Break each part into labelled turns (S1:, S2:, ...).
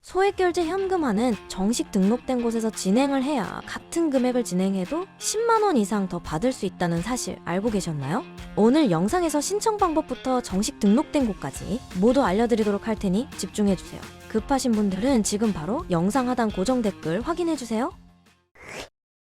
S1: 소액결제 현금화는 정식 등록된 곳에서 진행을 해야 같은 금액을 진행해도 10만 원 이상 더 받을 수 있다는 사실 알고 계셨나요? 오늘 영상에서 신청 방법부터 정식 등록된 곳까지 모두 알려드리도록 할 테니 집중해주세요. 급하신 분들은 지금 바로 영상 하단 고정 댓글 확인해주세요.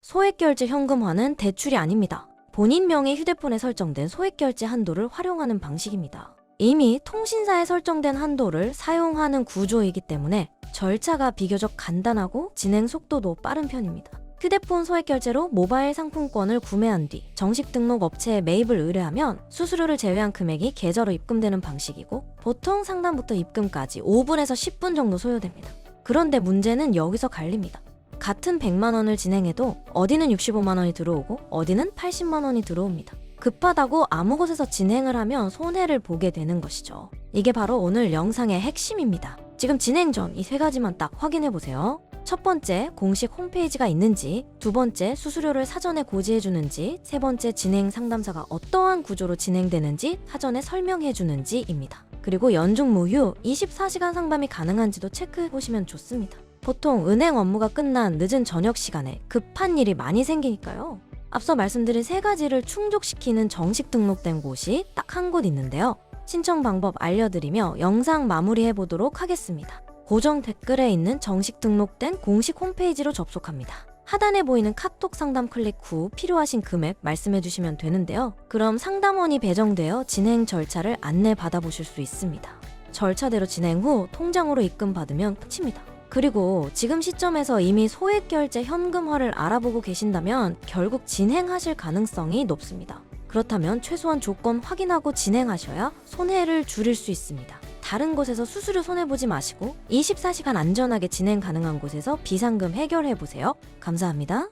S1: 소액결제 현금화는 대출이 아닙니다. 본인 명의 휴대폰에 설정된 소액결제 한도를 활용하는 방식입니다. 이미 통신사에 설정된 한도를 사용하는 구조이기 때문에 절차가 비교적 간단하고 진행 속도도 빠른 편입니다. 휴대폰 소액결제로 모바일 상품권을 구매한 뒤 정식 등록 업체에 매입을 의뢰하면 수수료를 제외한 금액이 계좌로 입금되는 방식이고, 보통 상담부터 입금까지 5분에서 10분 정도 소요됩니다. 그런데 문제는 여기서 갈립니다. 같은 100만 원을 진행해도 어디는 65만 원이 들어오고 어디는 80만 원이 들어옵니다. 급하다고 아무 곳에서 진행을 하면 손해를 보게 되는 것이죠. 이게 바로 오늘 영상의 핵심입니다. 지금 진행 전 이 세 가지만 딱 확인해보세요. 첫 번째, 공식 홈페이지가 있는지, 두 번째, 수수료를 사전에 고지해주는지, 세 번째, 진행 상담사가 어떠한 구조로 진행되는지 사전에 설명해주는지입니다. 그리고 연중 무휴 24시간 상담이 가능한지도 체크해보시면 좋습니다. 보통 은행 업무가 끝난 늦은 저녁 시간에 급한 일이 많이 생기니까요. 앞서 말씀드린 세 가지를 충족시키는 정식 등록된 곳이 딱 한 곳 있는데요. 신청 방법 알려드리며 영상 마무리해보도록 하겠습니다. 고정 댓글에 있는 정식 등록된 공식 홈페이지로 접속합니다. 하단에 보이는 카톡 상담 클릭 후 필요하신 금액 말씀해주시면 되는데요. 그럼 상담원이 배정되어 진행 절차를 안내 받아보실 수 있습니다. 절차대로 진행 후 통장으로 입금 받으면 끝입니다. 그리고 지금 시점에서 이미 소액결제 현금화를 알아보고 계신다면 결국 진행하실 가능성이 높습니다. 그렇다면 최소한 조건 확인하고 진행하셔야 손해를 줄일 수 있습니다. 다른 곳에서 수수료 손해보지 마시고 24시간 안전하게 진행 가능한 곳에서 비상금 해결해보세요. 감사합니다.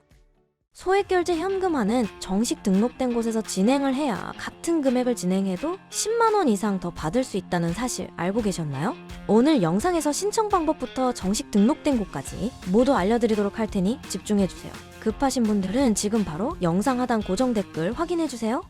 S1: 소액결제 현금화는 정식 등록된 곳에서 진행을 해야 같은 금액을 진행해도 10만 원 이상 더 받을 수 있다는 사실 알고 계셨나요? 오늘 영상에서 신청 방법부터 정식 등록된 곳까지 모두 알려드리도록 할 테니 집중해주세요. 급하신 분들은 지금 바로 영상 하단 고정 댓글 확인해주세요.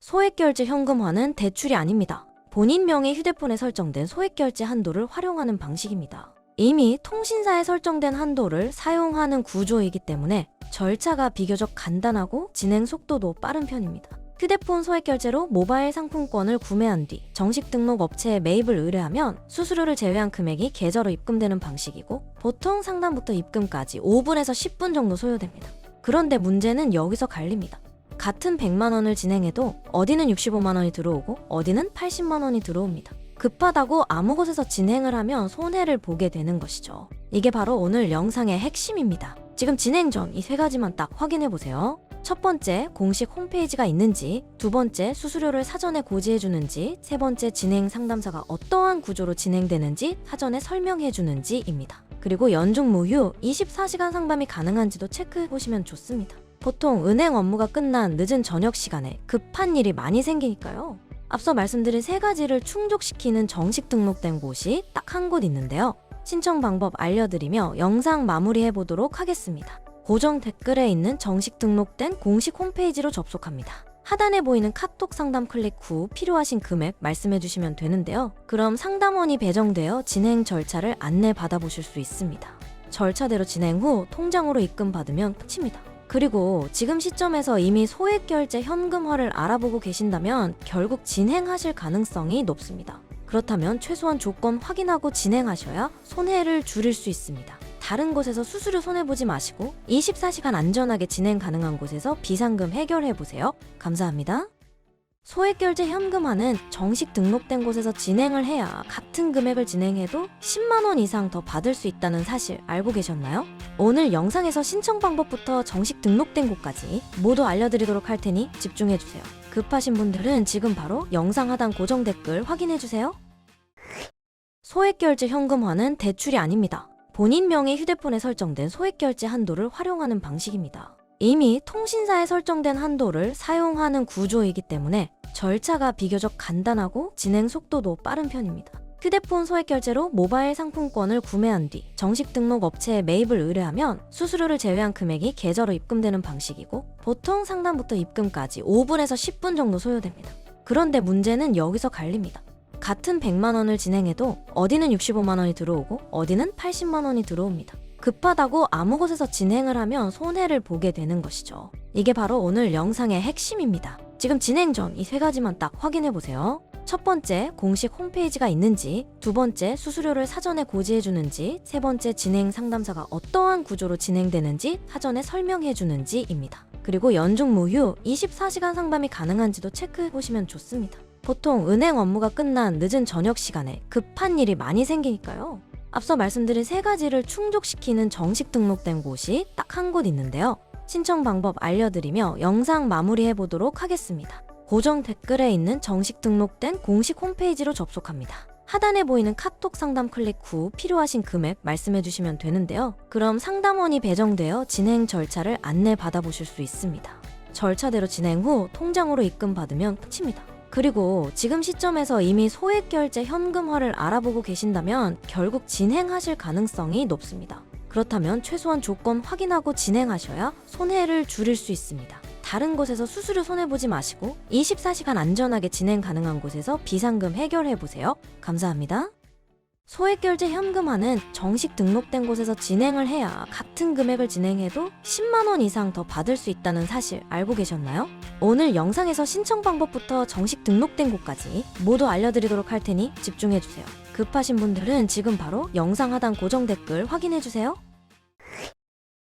S1: 소액결제 현금화는 대출이 아닙니다. 본인 명의 휴대폰에 설정된 소액결제 한도를 활용하는 방식입니다. 이미 통신사에 설정된 한도를 사용하는 구조이기 때문에 절차가 비교적 간단하고 진행 속도도 빠른 편입니다. 휴대폰 소액결제로 모바일 상품권을 구매한 뒤 정식 등록 업체에 매입을 의뢰하면 수수료를 제외한 금액이 계좌로 입금되는 방식이고, 보통 상담부터 입금까지 5분에서 10분 정도 소요됩니다. 그런데 문제는 여기서 갈립니다. 같은 100만 원을 진행해도 어디는 65만 원이 들어오고 어디는 80만 원이 들어옵니다. 급하다고 아무 곳에서 진행을 하면 손해를 보게 되는 것이죠. 이게 바로 오늘 영상의 핵심입니다. 지금 진행 전 이 세 가지만 딱 확인해보세요. 첫 번째, 공식 홈페이지가 있는지, 두 번째, 수수료를 사전에 고지해주는지, 세 번째, 진행 상담사가 어떠한 구조로 진행되는지 사전에 설명해주는지입니다. 그리고 연중 무휴 24시간 상담이 가능한지도 체크해보시면 좋습니다. 보통 은행 업무가 끝난 늦은 저녁 시간에 급한 일이 많이 생기니까요. 앞서 말씀드린 세 가지를 충족시키는 정식 등록된 곳이 딱 한 곳 있는데요. 신청 방법 알려드리며 영상 마무리해보도록 하겠습니다. 고정 댓글에 있는 정식 등록된 공식 홈페이지로 접속합니다. 하단에 보이는 카톡 상담 클릭 후 필요하신 금액 말씀해주시면 되는데요. 그럼 상담원이 배정되어 진행 절차를 안내 받아보실 수 있습니다. 절차대로 진행 후 통장으로 입금 받으면 끝입니다. 그리고 지금 시점에서 이미 소액결제 현금화를 알아보고 계신다면 결국 진행하실 가능성이 높습니다. 그렇다면 최소한 조건 확인하고 진행하셔야 손해를 줄일 수 있습니다. 다른 곳에서 수수료 손해보지 마시고 24시간 안전하게 진행 가능한 곳에서 비상금 해결해보세요. 감사합니다. 소액결제 현금화는 정식 등록된 곳에서 진행을 해야 같은 금액을 진행해도 10만 원 이상 더 받을 수 있다는 사실 알고 계셨나요? 오늘 영상에서 신청 방법부터 정식 등록된 곳까지 모두 알려드리도록 할 테니 집중해주세요. 급하신 분들은 지금 바로 영상 하단 고정 댓글 확인해주세요. 소액결제 현금화는 대출이 아닙니다. 본인 명의 휴대폰에 설정된 소액결제 한도를 활용하는 방식입니다. 이미 통신사에 설정된 한도를 사용하는 구조이기 때문에 절차가 비교적 간단하고 진행 속도도 빠른 편입니다. 휴대폰 소액결제로 모바일 상품권을 구매한 뒤 정식 등록 업체에 매입을 의뢰하면 수수료를 제외한 금액이 계좌로 입금되는 방식이고, 보통 상담부터 입금까지 5분에서 10분 정도 소요됩니다. 그런데 문제는 여기서 갈립니다. 같은 100만 원을 진행해도 어디는 65만 원이 들어오고 어디는 80만 원이 들어옵니다. 급하다고 아무 곳에서 진행을 하면 손해를 보게 되는 것이죠. 이게 바로 오늘 영상의 핵심입니다. 지금 진행 전 이 세 가지만 딱 확인해 보세요. 첫 번째, 공식 홈페이지가 있는지, 두 번째, 수수료를 사전에 고지해 주는지, 세 번째, 진행 상담사가 어떠한 구조로 진행되는지 사전에 설명해 주는지입니다. 그리고 연중 무휴 24시간 상담이 가능한지도 체크해 보시면 좋습니다. 보통 은행 업무가 끝난 늦은 저녁 시간에 급한 일이 많이 생기니까요. 앞서 말씀드린 세 가지를 충족시키는 정식 등록된 곳이 딱 한 곳 있는데요. 신청 방법 알려드리며 영상 마무리해 보도록 하겠습니다. 고정 댓글에 있는 정식 등록된 공식 홈페이지로 접속합니다. 하단에 보이는 카톡 상담 클릭 후 필요하신 금액 말씀해 주시면 되는데요. 그럼 상담원이 배정되어 진행 절차를 안내 받아보실 수 있습니다. 절차대로 진행 후 통장으로 입금 받으면 끝입니다. 그리고 지금 시점에서 이미 소액결제 현금화를 알아보고 계신다면 결국 진행하실 가능성이 높습니다. 그렇다면 최소한 조건 확인하고 진행하셔야 손해를 줄일 수 있습니다. 다른 곳에서 수수료 손해보지 마시고 24시간 안전하게 진행 가능한 곳에서 비상금 해결해보세요. 감사합니다. 소액결제 현금화는 정식 등록된 곳에서 진행을 해야 같은 금액을 진행해도 10만 원 이상 더 받을 수 있다는 사실 알고 계셨나요? 오늘 영상에서 신청 방법부터 정식 등록된 곳까지 모두 알려드리도록 할 테니 집중해주세요. 급하신 분들은 지금 바로 영상 하단 고정 댓글 확인해주세요.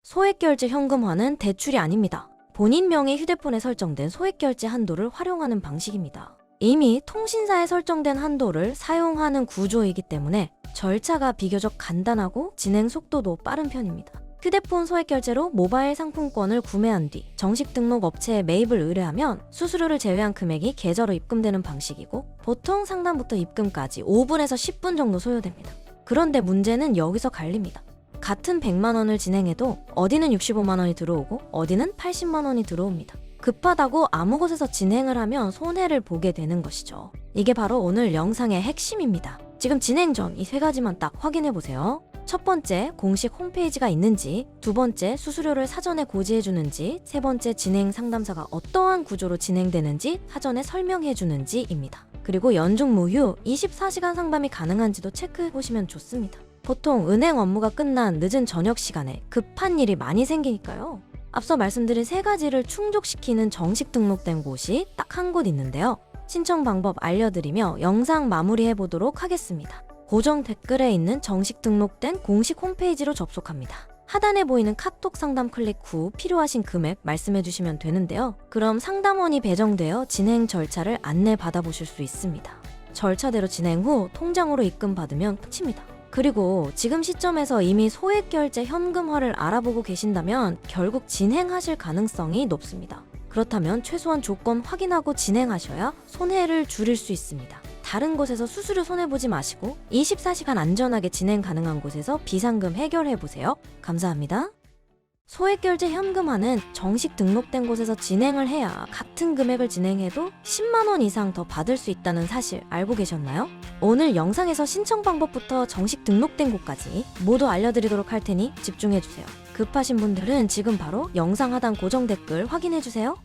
S1: 소액결제 현금화는 대출이 아닙니다. 본인 명의 휴대폰에 설정된 소액결제 한도를 활용하는 방식입니다. 이미 통신사에 설정된 한도를 사용하는 구조이기 때문에 절차가 비교적 간단하고 진행 속도도 빠른 편입니다. 휴대폰 소액결제로 모바일 상품권을 구매한 뒤 정식 등록 업체에 매입을 의뢰하면 수수료를 제외한 금액이 계좌로 입금되는 방식이고 보통 상담부터 입금까지 5분에서 10분 정도 소요됩니다. 그런데 문제는 여기서 갈립니다. 같은 100만 원을 진행해도 어디는 65만 원이 들어오고 어디는 80만 원이 들어옵니다. 급하다고 아무 곳에서 진행을 하면 손해를 보게 되는 것이죠. 이게 바로 오늘 영상의 핵심입니다. 지금 진행 전 이 세 가지만 딱 확인해 보세요. 첫 번째, 공식 홈페이지가 있는지, 두 번째, 수수료를 사전에 고지해 주는지, 세 번째, 진행 상담사가 어떠한 구조로 진행되는지 사전에 설명해 주는지입니다. 그리고 연중 무휴 24시간 상담이 가능한지도 체크해 보시면 좋습니다. 보통 은행 업무가 끝난 늦은 저녁 시간에 급한 일이 많이 생기니까요. 앞서 말씀드린 세 가지를 충족시키는 정식 등록된 곳이 딱 한 곳 있는데요. 신청 방법 알려드리며 영상 마무리해 보도록 하겠습니다. 고정 댓글에 있는 정식 등록된 공식 홈페이지로 접속합니다. 하단에 보이는 카톡 상담 클릭 후 필요하신 금액 말씀해 주시면 되는데요. 그럼 상담원이 배정되어 진행 절차를 안내 받아보실 수 있습니다. 절차대로 진행 후 통장으로 입금 받으면 끝입니다. 그리고 지금 시점에서 이미 소액결제 현금화를 알아보고 계신다면 결국 진행하실 가능성이 높습니다. 그렇다면 최소한 조건 확인하고 진행하셔야 손해를 줄일 수 있습니다. 다른 곳에서 수수료 손해보지 마시고 24시간 안전하게 진행 가능한 곳에서 비상금 해결해보세요. 감사합니다. 소액결제 현금화는 정식 등록된 곳에서 진행을 해야 같은 금액을 진행해도 10만 원 이상 더 받을 수 있다는 사실 알고 계셨나요? 오늘 영상에서 신청 방법부터 정식 등록된 곳까지 모두 알려드리도록 할 테니 집중해주세요. 급하신 분들은 지금 바로 영상 하단 고정 댓글 확인해주세요.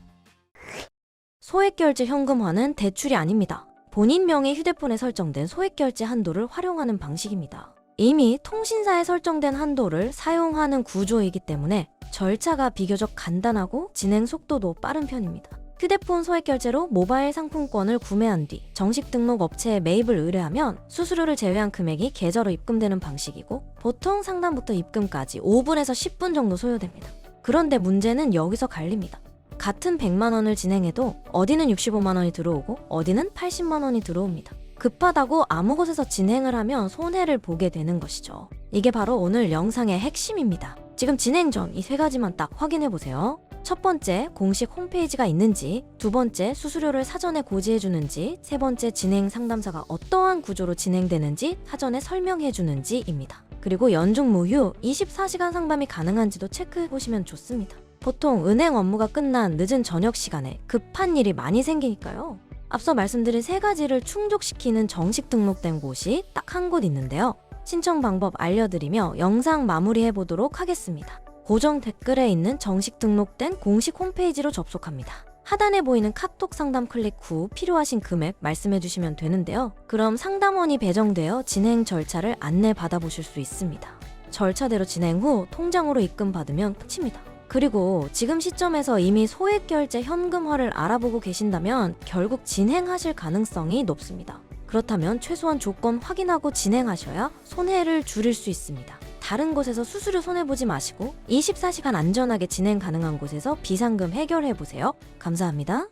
S1: 소액결제 현금화는 대출이 아닙니다. 본인 명의 휴대폰에 설정된 소액결제 한도를 활용하는 방식입니다. 이미 통신사에 설정된 한도를 사용하는 구조이기 때문에 절차가 비교적 간단하고 진행 속도도 빠른 편입니다. 휴대폰 소액결제로 모바일 상품권을 구매한 뒤 정식 등록 업체에 매입을 의뢰하면 수수료를 제외한 금액이 계좌로 입금되는 방식이고 보통 상담부터 입금까지 5분에서 10분 정도 소요됩니다. 그런데 문제는 여기서 갈립니다. 같은 100만 원을 진행해도 어디는 65만 원이 들어오고 어디는 80만 원이 들어옵니다. 급하다고 아무 곳에서 진행을 하면 손해를 보게 되는 것이죠. 이게 바로 오늘 영상의 핵심입니다. 지금 진행 전 이 세 가지만 딱 확인해 보세요. 첫 번째, 공식 홈페이지가 있는지, 두 번째, 수수료를 사전에 고지해 주는지, 세 번째, 진행 상담사가 어떠한 구조로 진행되는지 사전에 설명해 주는지입니다. 그리고 연중 무휴 24시간 상담이 가능한지도 체크해 보시면 좋습니다. 보통 은행 업무가 끝난 늦은 저녁 시간에 급한 일이 많이 생기니까요. 앞서 말씀드린 세 가지를 충족시키는 정식 등록된 곳이 딱 한 곳 있는데요. 신청 방법 알려드리며 영상 마무리해 보도록 하겠습니다. 고정 댓글에 있는 정식 등록된 공식 홈페이지로 접속합니다. 하단에 보이는 카톡 상담 클릭 후 필요하신 금액 말씀해 주시면 되는데요. 그럼 상담원이 배정되어 진행 절차를 안내 받아보실 수 있습니다. 절차대로 진행 후 통장으로 입금받으면 끝입니다. 그리고 지금 시점에서 이미 소액결제 현금화를 알아보고 계신다면 결국 진행하실 가능성이 높습니다. 그렇다면 최소한 조건 확인하고 진행하셔야 손해를 줄일 수 있습니다. 다른 곳에서 수수료 손해보지 마시고 24시간 안전하게 진행 가능한 곳에서 비상금 해결해보세요. 감사합니다.